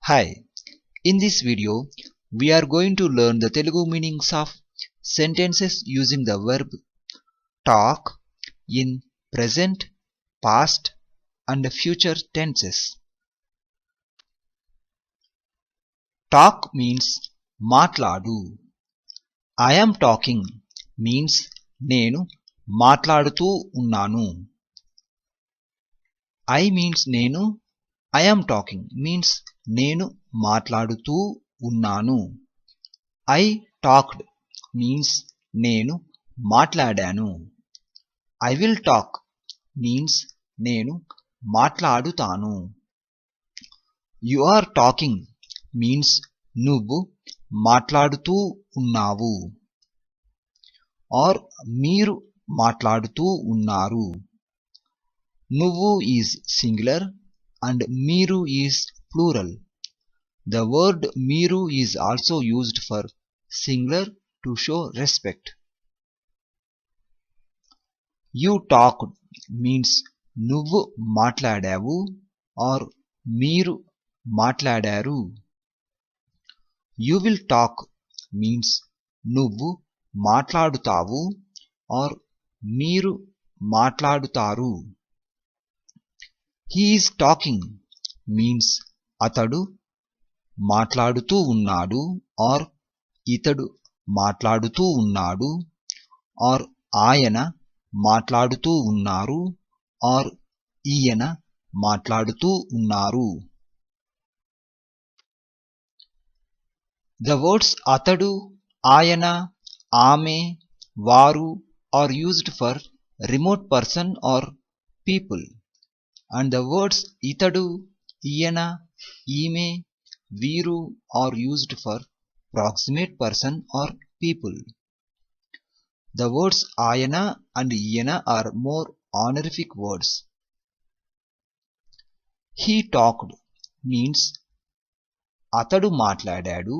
Hi, in this video we are going to learn the Telugu meanings of sentences using the verb talk in present, past and future tenses. Talk means మాట్లాడు. I am talking means నేను మాట్లాడుతూ ఉన్నాను. I means నేను, I am talking means నేను మాట్లాడుతూ ఉన్నాను. I talked means నేను మాట్లాడాను. I will talk means నేను మాట్లాడుతాను. You are talking means నువ్వు మాట్లాడుతూ ఉన్నావు. Or మీరు మాట్లాడుతూ ఉన్నారు. నువ్వు is singular and మీరు is plural. The word మీరు is also used for singular to show respect. You talked means నువ్వు మాట్లాడావు or మీరు మాట్లాడారు. You will talk means నువ్వు మాట్లాడుతావు or మీరు మాట్లాడుతారు. He is talking means అతడు మాట్లాడుతూ ఉన్నాడు or ఇతడు మాట్లాడుతూ ఉన్నాడు or ఆయన మాట్లాడుతూ ఉన్నారు or ఈయన మాట్లాడుతూ ఉన్నారు. The words అతడు, ఆయన, ఆమె, వారు are used for remote person or people, and the words ఇతడు, ఈయన, ఈమె, వీరు are used for proximate person or people. The words ఆయన and ఈయన are more honorific words. He talked means అతడు మాట్లాడాడు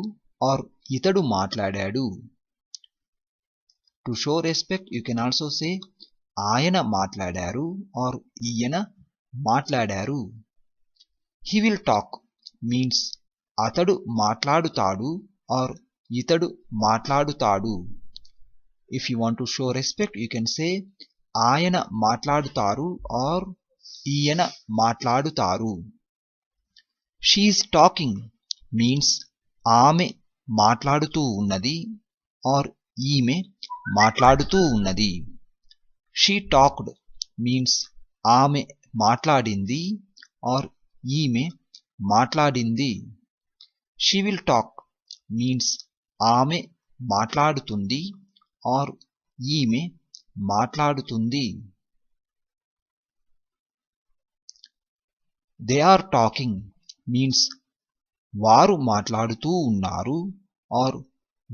or ఇతడు మాట్లాడాడు. To show respect you can also say ఆయన మాట్లాడారు or ఈయన మాట్లాడారు. He will talk means అతడు మాట్లాడుతాడు or ఇతడు మాట్లాడుతాడు. If you want to show respect you can say ఆయన మాట్లాడుతారు or ఈయన మాట్లాడుతారు. She is talking means ఆమె మాట్లాడుతూ ఉన్నది or ఈమె మాట్లాడుతూ ఉన్నది. She talked means ఆమె మాట్లాడింది or ఈమె మాట్లాడింది. She will talk means ఆమె మాట్లాడుతుంది or ఈమె మాట్లాడుతుంది. They are talking means వారు మాట్లాడుతూ ఉన్నారు or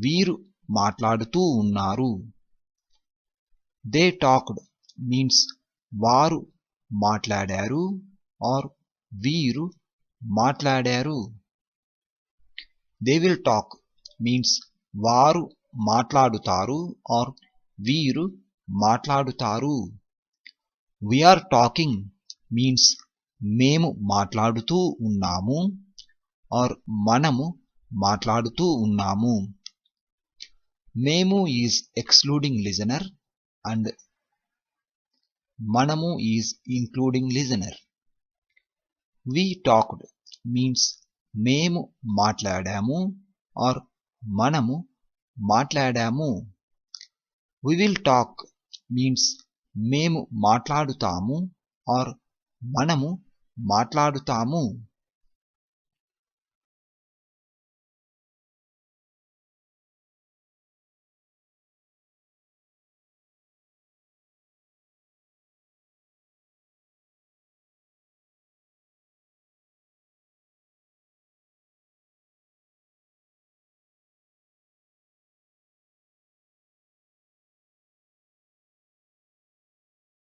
వీరు మాట్లాడుతూ ఉన్నారు. They talked means వారు మాట్లాడారు or వీరు మాట్లాడారు. They will talk means వారు మాట్లాడుతారు or వీరు మాట్లాడుతారు. We are talking means మేము మాట్లాడుతూ ఉన్నాము or మనము మాట్లాడుతూ ఉన్నాము. మేము is excluding listener and మనము is including listener. We talked means మేము మాట్లాడాము or మనము మాట్లాడాము. We will talk means మేము మాట్లాడుతాము or మనము మాట్లాడుతాము.